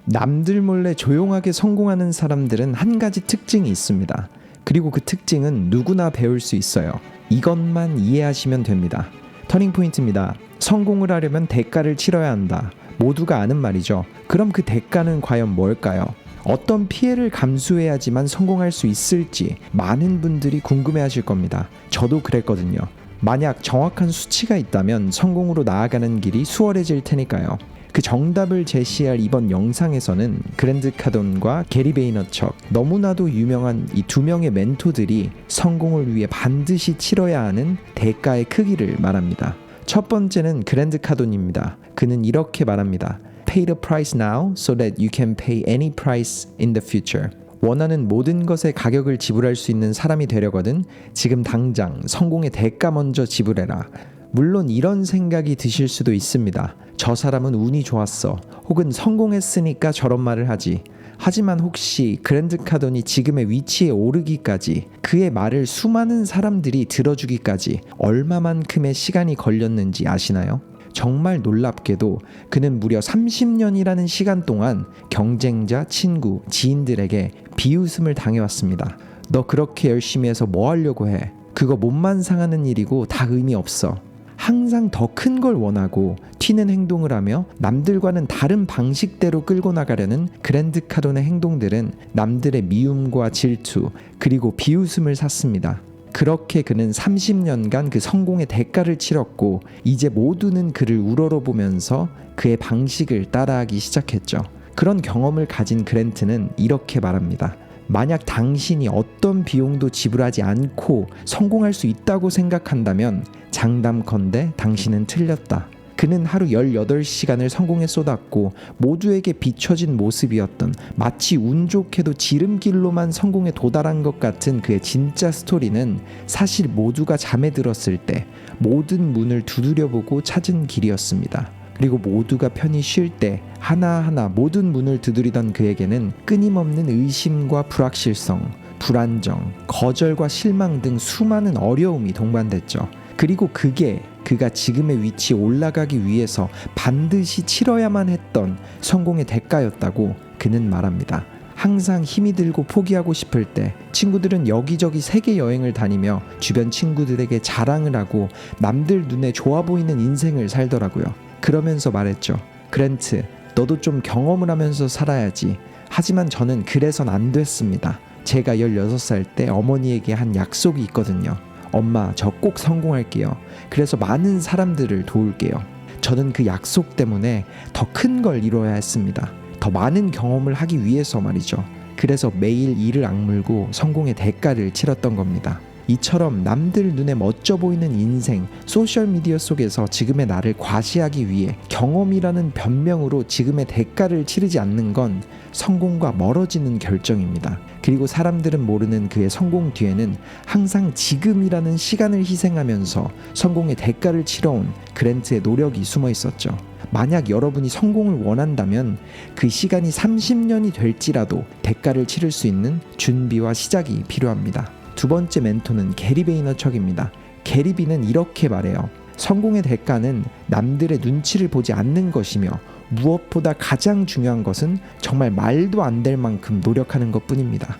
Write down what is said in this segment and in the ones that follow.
남들 몰래 조용하게 성공하는 사람들은 한 가지 특징이 있습니다. 그리고 그 특징은 누구나 배울 수 있어요. 이것만 이해하시면 됩니다. 터닝포인트입니다. 성공을 하려면 대가를 치러야 한다. 모두가 아는 말이죠. 그럼 그 대가는 과연 뭘까요? 어떤 피해를 감수해야지만 성공할 수 있을지 많은 분들이 궁금해하실 겁니다. 저도 그랬거든요. 만약 정확한 수치가 있다면 성공으로 나아가는 길이 수월해질 테니까요. 그 정답을 제시할 이번 영상에서는 그랜트 카돈과 게리 베이너척, 너무나도 유명한 이 두 명의 멘토들이 성공을 위해 반드시 치러야 하는 대가의 크기를 말합니다. 첫 번째는 그랜트 카돈입니다. 그는 이렇게 말합니다. Pay the price now so that you can pay any price in the future. 원하는 모든 것의 가격을 지불할 수 있는 사람이 되려거든 지금 당장 성공의 대가 먼저 지불해라. 물론 이런 생각이 드실 수도 있습니다. 저 사람은 운이 좋았어. 혹은 성공했으니까 저런 말을 하지. 하지만 혹시 그랜트 카돈이 지금의 위치에 오르기까지, 그의 말을 수많은 사람들이 들어주기까지 얼마만큼의 시간이 걸렸는지 아시나요? 정말 놀랍게도 그는 무려 30년이라는 시간 동안 경쟁자, 친구, 지인들에게 비웃음을 당해왔습니다. 너 그렇게 열심히 해서 뭐 하려고 해? 그거 몸만 상하는 일이고 다 의미 없어. 항상 더 큰 걸 원하고 튀는 행동을 하며 남들과는 다른 방식대로 끌고 나가려는 그랜트 카돈의 행동들은 남들의 미움과 질투 그리고 비웃음을 샀습니다. 그렇게 그는 30년간 그 성공의 대가를 치렀고 이제 모두는 그를 우러러보면서 그의 방식을 따라하기 시작했죠. 그런 경험을 가진 그랜트는 이렇게 말합니다. 만약 당신이 어떤 비용도 지불하지 않고 성공할 수 있다고 생각한다면 장담컨대 당신은 틀렸다. 그는 하루 18시간을 성공에 쏟았고 모두에게 비춰진 모습이었던, 마치 운 좋게도 지름길로만 성공에 도달한 것 같은 그의 진짜 스토리는 사실 모두가 잠에 들었을 때 모든 문을 두드려보고 찾은 길이었습니다. 그리고 모두가 편히 쉴 때 하나하나 모든 문을 두드리던 그에게는 끊임없는 의심과 불확실성, 불안정, 거절과 실망 등 수많은 어려움이 동반됐죠. 그리고 그게 그가 지금의 위치에 올라가기 위해서 반드시 치러야만 했던 성공의 대가였다고 그는 말합니다. 항상 힘이 들고 포기하고 싶을 때 친구들은 여기저기 세계 여행을 다니며 주변 친구들에게 자랑을 하고 남들 눈에 좋아 보이는 인생을 살더라고요. 그러면서 말했죠. 그랜트, 너도 좀 경험을 하면서 살아야지. 하지만 저는 그래선 안 됐습니다. 제가 16살 때 어머니에게 한 약속이 있거든요. 엄마, 저 꼭 성공할게요. 그래서 많은 사람들을 도울게요. 저는 그 약속 때문에 더 큰 걸 이뤄야 했습니다. 더 많은 경험을 하기 위해서 말이죠. 그래서 매일 이를 악물고 성공의 대가를 치렀던 겁니다. 이처럼 남들 눈에 멋져 보이는 인생, 소셜미디어 속에서 지금의 나를 과시하기 위해 경험이라는 변명으로 지금의 대가를 치르지 않는 건 성공과 멀어지는 결정입니다. 그리고 사람들은 모르는 그의 성공 뒤에는 항상 지금이라는 시간을 희생하면서 성공의 대가를 치러온 그랜트의 노력이 숨어 있었죠. 만약 여러분이 성공을 원한다면 그 시간이 30년이 될지라도 대가를 치를 수 있는 준비와 시작이 필요합니다. 두 번째 멘토는 게리 베이너척입니다. 게리 비는 이렇게 말해요. 성공의 대가는 남들의 눈치를 보지 않는 것이며 무엇보다 가장 중요한 것은 정말 말도 안 될 만큼 노력하는 것뿐입니다.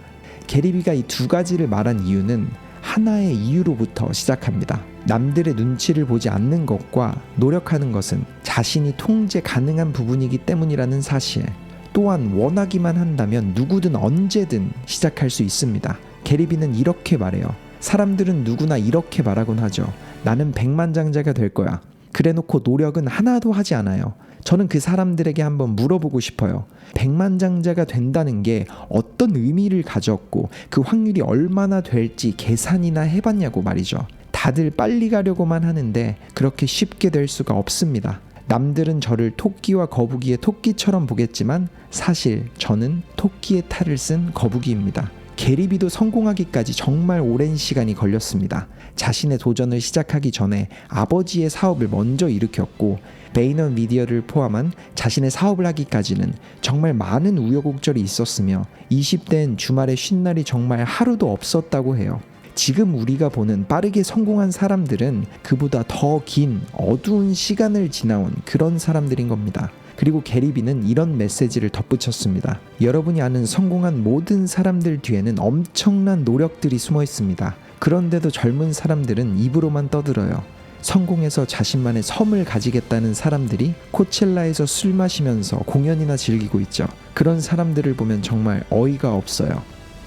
게리 비가 이 두 가지를 말한 이유는 하나의 이유로부터 시작합니다. 남들의 눈치를 보지 않는 것과 노력하는 것은 자신이 통제 가능한 부분이기 때문이라는 사실. 또한 원하기만 한다면 누구든 언제든 시작할 수 있습니다. 게리 비는 이렇게 말해요. 사람들은 누구나 이렇게 말하곤 하죠. 나는 백만장자가 될 거야. 그래놓고 노력은 하나도 하지 않아요. 저는 그 사람들에게 한번 물어보고 싶어요. 백만장자가 된다는 게 어떤 의미를 가졌고 그 확률이 얼마나 될지 계산이나 해봤냐고 말이죠. 다들 빨리 가려고만 하는데 그렇게 쉽게 될 수가 없습니다. 남들은 저를 토끼와 거북이의 토끼처럼 보겠지만 사실 저는 토끼의 탈을 쓴 거북이입니다. 게리 비도 성공하기까지 정말 오랜 시간이 걸렸습니다. 자신의 도전을 시작하기 전에 아버지의 사업을 먼저 일으켰고 베이너 미디어를 포함한 자신의 사업을 하기까지는 정말 많은 우여곡절이 있었으며 20대엔 주말에 쉰 날이 정말 하루도 없었다고 해요. 지금 우리가 보는 빠르게 성공한 사람들은 그보다 더 긴 어두운 시간을 지나온 그런 사람들인 겁니다. 그리고 게리비는 이런 메시지를 덧붙였습니다. 여러분이 아는 성공한 모든 사람들 뒤에는 엄청난 노력들이 숨어 있습니다. 그런데도 젊은 사람들은 입으로만 떠들어요. 성공해서 자신만의 섬을 가지겠다는 사람들이 코첼라에서 술 마시면서 공연이나 즐기고 있죠. 그런 사람들을 보면 정말 어이가 없어요.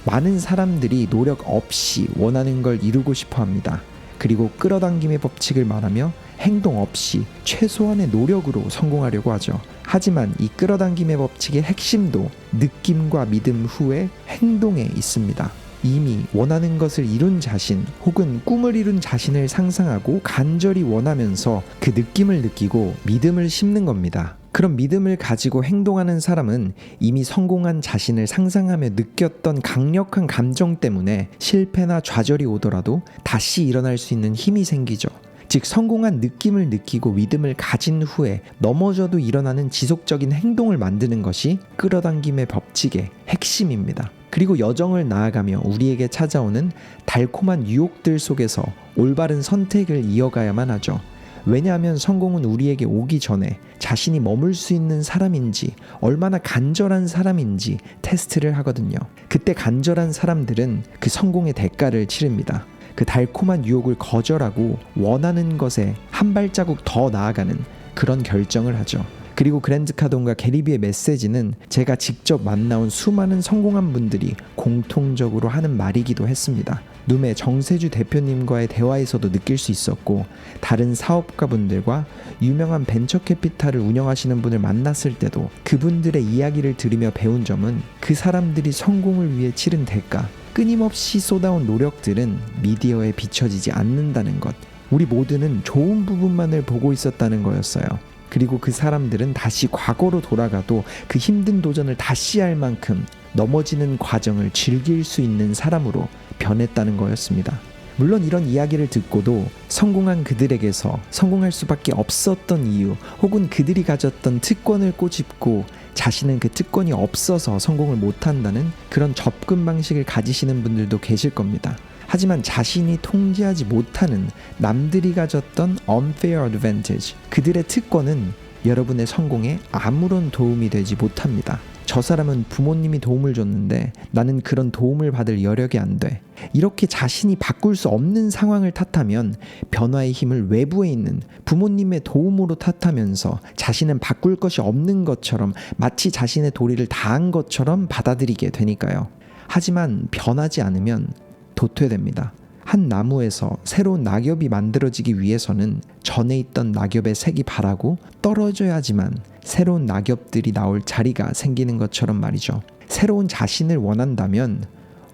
많은 사람들이 노력 없이 원하는 걸 이루고 싶어 합니다. 그리고 끌어당김의 법칙을 말하며 행동 없이 최소한의 노력으로 성공하려고 하죠. 하지만 이 끌어당김의 법칙의 핵심도 느낌과 믿음 후에 행동에 있습니다. 이미 원하는 것을 이룬 자신 혹은 꿈을 이룬 자신을 상상하고 간절히 원하면서 그 느낌을 느끼고 믿음을 심는 겁니다. 그런 믿음을 가지고 행동하는 사람은 이미 성공한 자신을 상상하며 느꼈던 강력한 감정 때문에 실패나 좌절이 오더라도 다시 일어날 수 있는 힘이 생기죠. 즉 성공한 느낌을 느끼고 믿음을 가진 후에 넘어져도 일어나는 지속적인 행동을 만드는 것이 끌어당김의 법칙의 핵심입니다. 그리고 여정을 나아가며 우리에게 찾아오는 달콤한 유혹들 속에서 올바른 선택을 이어가야만 하죠. 왜냐하면 성공은 우리에게 오기 전에 자신이 머물 수 있는 사람인지 얼마나 간절한 사람인지 테스트를 하거든요. 그때 간절한 사람들은 그 성공의 대가를 치릅니다. 그 달콤한 유혹을 거절하고 원하는 것에 한 발자국 더 나아가는 그런 결정을 하죠. 그리고 그랜트 카돈과 게리비의 메시지는 제가 직접 만나온 수많은 성공한 분들이 공통적으로 하는 말이기도 했습니다. 눔의 정세주 대표님과의 대화에서도 느낄 수 있었고, 다른 사업가분들과 유명한 벤처캐피탈을 운영하시는 분을 만났을 때도 그분들의 이야기를 들으며 배운 점은 그 사람들이 성공을 위해 치른 대가, 끊임없이 쏟아온 노력들은 미디어에 비춰지지 않는다는 것, 우리 모두는 좋은 부분만을 보고 있었다는 거였어요. 그리고 그 사람들은 다시 과거로 돌아가도 그 힘든 도전을 다시 할 만큼 넘어지는 과정을 즐길 수 있는 사람으로 변했다는 거였습니다. 물론 이런 이야기를 듣고도 성공한 그들에게서 성공할 수밖에 없었던 이유 혹은 그들이 가졌던 특권을 꼬집고 자신은 그 특권이 없어서 성공을 못한다는 그런 접근 방식을 가지시는 분들도 계실 겁니다. 하지만 자신이 통제하지 못하는 남들이 가졌던 unfair advantage, 그들의 특권은 여러분의 성공에 아무런 도움이 되지 못합니다. 저 사람은 부모님이 도움을 줬는데 나는 그런 도움을 받을 여력이 안 돼. 이렇게 자신이 바꿀 수 없는 상황을 탓하면 변화의 힘을 외부에 있는 부모님의 도움으로 탓하면서 자신은 바꿀 것이 없는 것처럼 마치 자신의 도리를 다한 것처럼 받아들이게 되니까요. 하지만 변하지 않으면 도태됩니다. 한 나무에서 새로운 낙엽이 만들어지기 위해서는 전에 있던 낙엽의 색이 바라고 떨어져야지만 새로운 낙엽들이 나올 자리가 생기는 것처럼 말이죠. 새로운 자신을 원한다면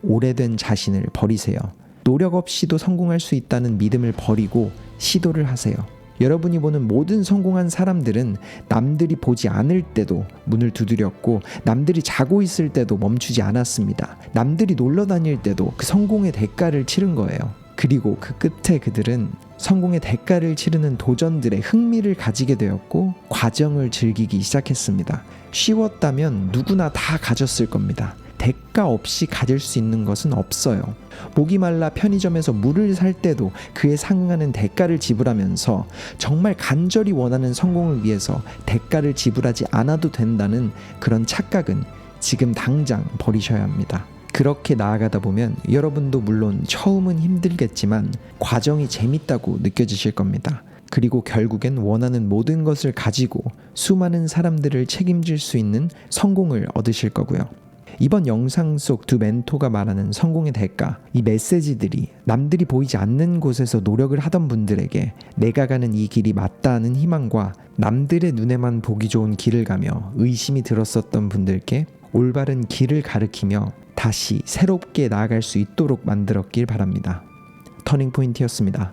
오래된 자신을 버리세요. 노력 없이도 성공할 수 있다는 믿음을 버리고 시도를 하세요. 여러분이 보는 모든 성공한 사람들은 남들이 보지 않을 때도 문을 두드렸고 남들이 자고 있을 때도 멈추지 않았습니다. 남들이 놀러 다닐 때도 그 성공의 대가를 치른 거예요. 그리고 그 끝에 그들은 성공의 대가를 치르는 도전들에 흥미를 가지게 되었고 과정을 즐기기 시작했습니다. 쉬웠다면 누구나 다 가졌을 겁니다. 대가 없이 가질 수 있는 것은 없어요. 목이 말라 편의점에서 물을 살 때도 그에 상응하는 대가를 지불하면서 정말 간절히 원하는 성공을 위해서 대가를 지불하지 않아도 된다는 그런 착각은 지금 당장 버리셔야 합니다. 그렇게 나아가다 보면 여러분도 물론 처음은 힘들겠지만 과정이 재밌다고 느껴지실 겁니다. 그리고 결국엔 원하는 모든 것을 가지고 수많은 사람들을 책임질 수 있는 성공을 얻으실 거고요. 이번 영상 속 두 멘토가 말하는 성공의 대가, 이 메시지들이 남들이 보이지 않는 곳에서 노력을 하던 분들에게 내가 가는 이 길이 맞다는 희망과 남들의 눈에만 보기 좋은 길을 가며 의심이 들었었던 분들께 올바른 길을 가르치며 다시 새롭게 나아갈 수 있도록 만들었길 바랍니다. 터닝포인트였습니다.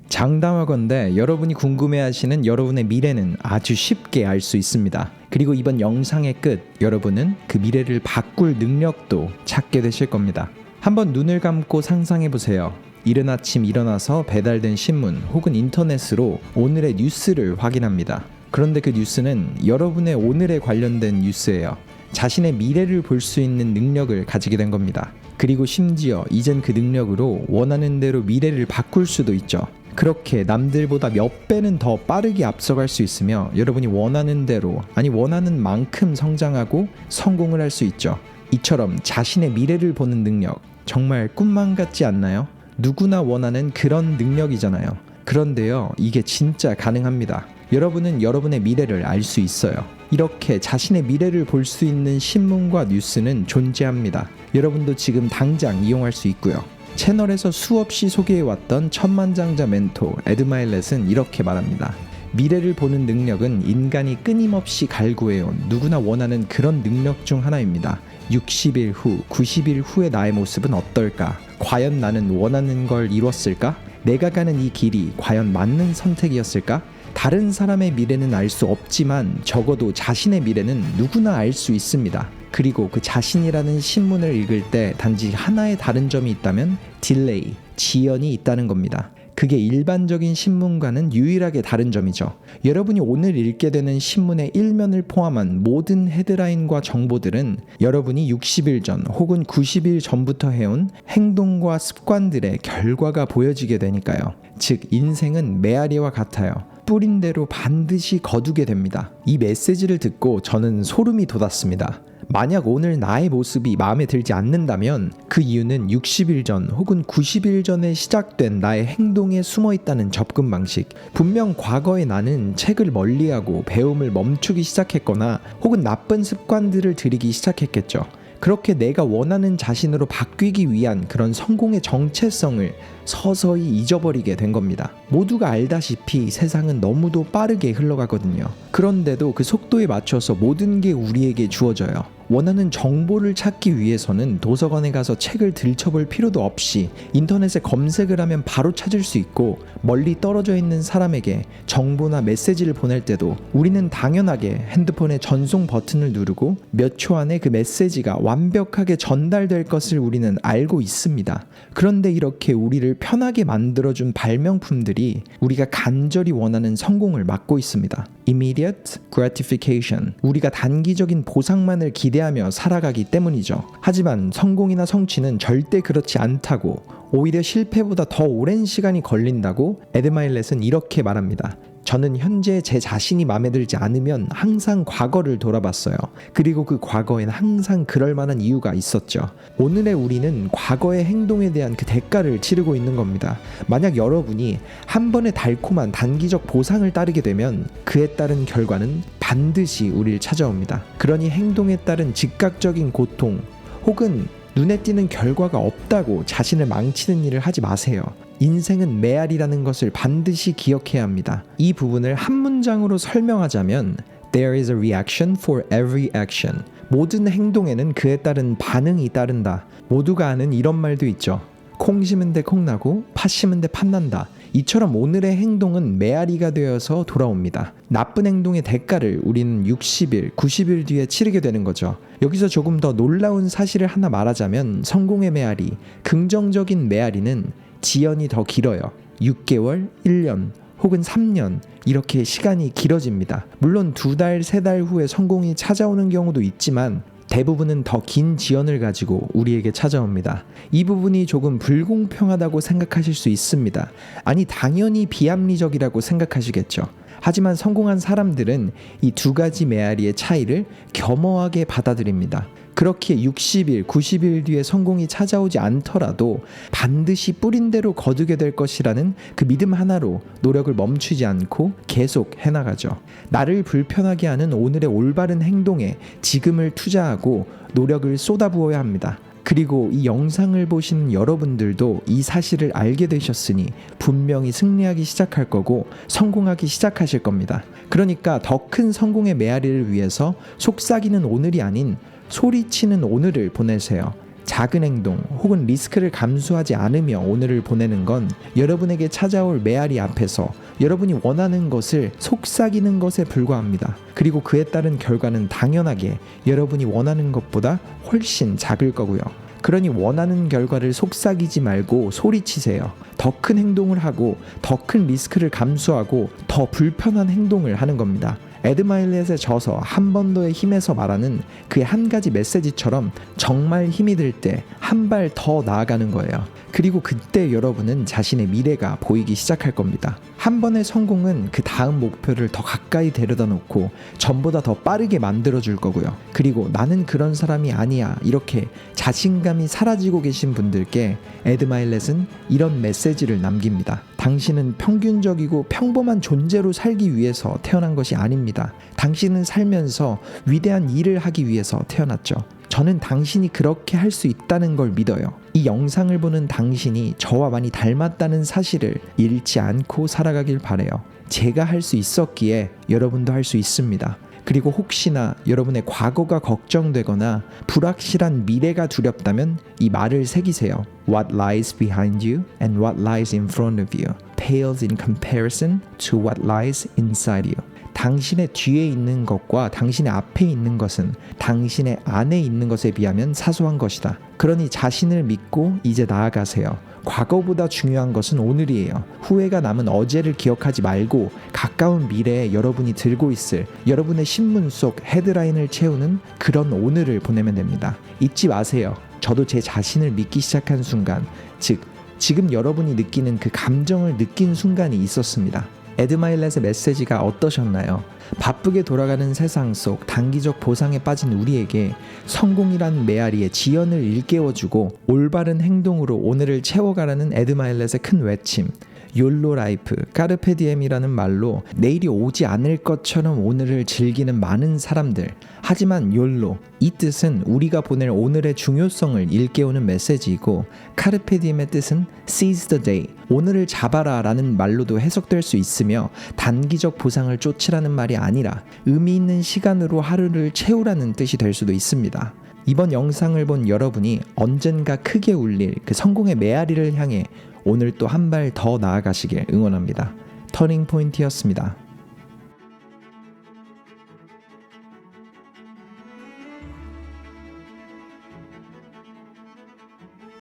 장담하건대 여러분이 궁금해하시는 여러분의 미래는 아주 쉽게 알 수 있습니다. 그리고 이번 영상의 끝, 여러분은 그 미래를 바꿀 능력도 찾게 되실 겁니다. 한번 눈을 감고 상상해보세요. 이른 아침 일어나서 배달된 신문 혹은 인터넷으로 오늘의 뉴스를 확인합니다. 그런데 그 뉴스는 여러분의 오늘에 관련된 뉴스예요. 자신의 미래를 볼 수 있는 능력을 가지게 된 겁니다. 그리고 심지어 이젠 그 능력으로 원하는 대로 미래를 바꿀 수도 있죠. 그렇게 남들보다 몇 배는 더 빠르게 앞서갈 수 있으며 여러분이 원하는 대로, 아니 원하는 만큼 성장하고 성공을 할 수 있죠. 이처럼 자신의 미래를 보는 능력, 정말 꿈만 같지 않나요? 누구나 원하는 그런 능력이잖아요. 그런데요, 이게 진짜 가능합니다. 여러분은 여러분의 미래를 알 수 있어요. 이렇게 자신의 미래를 볼 수 있는 신문과 뉴스는 존재합니다. 여러분도 지금 당장 이용할 수 있고요. 채널에서 수없이 소개해왔던 천만장자 멘토 에드 마일렛은 이렇게 말합니다. 미래를 보는 능력은 인간이 끊임없이 갈구해온 누구나 원하는 그런 능력 중 하나입니다. 60일 후, 90일 후의 나의 모습은 어떨까? 과연 나는 원하는 걸 이뤘을까? 내가 가는 이 길이 과연 맞는 선택이었을까? 다른 사람의 미래는 알 수 없지만 적어도 자신의 미래는 누구나 알 수 있습니다. 그리고 그 자신이라는 신문을 읽을 때 단지 하나의 다른 점이 있다면 딜레이, 지연이 있다는 겁니다. 그게 일반적인 신문과는 유일하게 다른 점이죠. 여러분이 오늘 읽게 되는 신문의 일면을 포함한 모든 헤드라인과 정보들은 여러분이 60일 전 혹은 90일 전부터 해온 행동과 습관들의 결과가 보여지게 되니까요. 즉 인생은 메아리와 같아요. 뿌린 대로 반드시 거두게 됩니다. 이 메시지를 듣고 저는 소름이 돋았습니다. 만약 오늘 나의 모습이 마음에 들지 않는다면 그 이유는 60일 전 혹은 90일 전에 시작된 나의 행동에 숨어 있다는 접근 방식. 분명 과거의 나는 책을 멀리하고 배움을 멈추기 시작했거나 혹은 나쁜 습관들을 들이기 시작했겠죠. 그렇게 내가 원하는 자신으로 바뀌기 위한 그런 성공의 정체성을 서서히 잊어버리게 된 겁니다. 모두가 알다시피 세상은 너무도 빠르게 흘러가거든요. 그런데도 그 속도에 맞춰서 모든 게 우리에게 주어져요. 원하는 정보를 찾기 위해서는 도서관에 가서 책을 들춰볼 필요도 없이 인터넷에 검색을 하면 바로 찾을 수 있고, 멀리 떨어져 있는 사람에게 정보나 메시지를 보낼 때도 우리는 당연하게 핸드폰의 전송 버튼을 누르고 몇 초 안에 그 메시지가 완벽하게 전달될 것을 우리는 알고 있습니다. 그런데 이렇게 우리를 편하게 만들어준 발명품들이 우리가 간절히 원하는 성공을 막고 있습니다. Immediate gratification, 우리가 단기적인 보상만을 기대하며 살아가기 때문이죠. 하지만 성공이나 성취는 절대 그렇지 않다고, 오히려 실패보다 더 오랜 시간이 걸린다고 에드 마일렛은 이렇게 말합니다. 저는 현재 제 자신이 마음에 들지 않으면 항상 과거를 돌아봤어요. 그리고 그 과거엔 항상 그럴 만한 이유가 있었죠. 오늘의 우리는 과거의 행동에 대한 그 대가를 치르고 있는 겁니다. 만약 여러분이 한 번의 달콤한 단기적 보상을 따르게 되면 그에 따른 결과는 반드시 우리를 찾아옵니다. 그러니 행동에 따른 즉각적인 고통 혹은 눈에 띄는 결과가 없다고 자신을 망치는 일을 하지 마세요. 인생은 메아리라는 것을 반드시 기억해야 합니다. 이 부분을 한 문장으로 설명하자면 There is a reaction for every action. 모든 행동에는 그에 따른 반응이 따른다. 모두가 아는 이런 말도 있죠. 콩 심은 데 콩 나고 팥 심은 데 팥 난다. 이처럼 오늘의 행동은 메아리가 되어서 돌아옵니다. 나쁜 행동의 대가를 우리는 60일, 90일 뒤에 치르게 되는 거죠. 여기서 조금 더 놀라운 사실을 하나 말하자면 성공의 메아리, 긍정적인 메아리는 지연이 더 길어요. 6개월, 1년 혹은 3년 이렇게 시간이 길어집니다. 물론 2달, 3달 후에 성공이 찾아오는 경우도 있지만 대부분은 더 긴 지연을 가지고 우리에게 찾아옵니다. 이 부분이 조금 불공평하다고 생각하실 수 있습니다. 아니, 당연히 비합리적이라고 생각하시겠죠. 하지만 성공한 사람들은 이 두 가지 메아리의 차이를 겸허하게 받아들입니다. 그렇게 60일, 90일 뒤에 성공이 찾아오지 않더라도 반드시 뿌린 대로 거두게 될 것이라는 그 믿음 하나로 노력을 멈추지 않고 계속 해나가죠. 나를 불편하게 하는 오늘의 올바른 행동에 지금을 투자하고 노력을 쏟아부어야 합니다. 그리고 이 영상을 보시는 여러분들도 이 사실을 알게 되셨으니 분명히 승리하기 시작할 거고 성공하기 시작하실 겁니다. 그러니까 더 큰 성공의 메아리를 위해서 속삭이는 오늘이 아닌 소리치는 오늘을 보내세요. 작은 행동 혹은 리스크를 감수하지 않으며 오늘을 보내는 건 여러분에게 찾아올 메아리 앞에서 여러분이 원하는 것을 속삭이는 것에 불과합니다. 그리고 그에 따른 결과는 당연하게 여러분이 원하는 것보다 훨씬 작을 거고요. 그러니 원하는 결과를 속삭이지 말고 소리치세요. 더 큰 행동을 하고 더 큰 리스크를 감수하고 더 불편한 행동을 하는 겁니다. 에드 마일렛에 져서 한 번 더의 힘에서 말하는 그의 한 가지 메시지처럼 정말 힘이 들 때 한 발 더 나아가는 거예요. 그리고 그때 여러분은 자신의 미래가 보이기 시작할 겁니다. 한 번의 성공은 그 다음 목표를 더 가까이 데려다 놓고 전보다 더 빠르게 만들어줄 거고요. 그리고 나는 그런 사람이 아니야 이렇게 자신감이 사라지고 계신 분들께 에드 마일렛은 이런 메시지를 남깁니다. 당신은 평균적이고 평범한 존재로 살기 위해서 태어난 것이 아닙니다. 당신은 살면서 위대한 일을 하기 위해서 태어났죠. 저는 당신이 그렇게 할 수 있다는 걸 믿어요. 이 영상을 보는 당신이 저와 많이 닮았다는 사실을 잃지 않고 살아가길 바래요. 제가 할 수 있었기에 여러분도 할 수 있습니다. 그리고 혹시나 여러분의 과거가 걱정되거나 불확실한 미래가 두렵다면 이 말을 새기세요. What lies behind you and what lies in front of you pales in comparison to what lies inside you. 당신의 뒤에 있는 것과 당신의 앞에 있는 것은 당신의 안에 있는 것에 비하면 사소한 것이다. 그러니 자신을 믿고 이제 나아가세요. 과거보다 중요한 것은 오늘이에요. 후회가 남은 어제를 기억하지 말고 가까운 미래에 여러분이 들고 있을 여러분의 신문 속 헤드라인을 채우는 그런 오늘을 보내면 됩니다. 잊지 마세요. 저도 제 자신을 믿기 시작한 순간, 즉 지금 여러분이 느끼는 그 감정을 느낀 순간이 있었습니다. 에드 마일렛의 메시지가 어떠셨나요? 바쁘게 돌아가는 세상 속 단기적 보상에 빠진 우리에게 성공이란 메아리의 지연을 일깨워주고 올바른 행동으로 오늘을 채워가라는 에드 마일렛의 큰 외침, 욜로 라이프, 까르페 디엠이라는 말로 내일이 오지 않을 것처럼 오늘을 즐기는 많은 사람들. 하지만 욜로, 이 뜻은 우리가 보낼 오늘의 중요성을 일깨우는 메시지이고, 카르페 디엠의 뜻은 seize the day, 오늘을 잡아라 라는 말로도 해석될 수 있으며, 단기적 보상을 쫓으라는 말이 아니라 의미 있는 시간으로 하루를 채우라는 뜻이 될 수도 있습니다. 이번 영상을 본 여러분이 언젠가 크게 울릴 그 성공의 메아리를 향해 오늘 또 한 발 더 나아가시길 응원합니다. 터닝 포인트였습니다.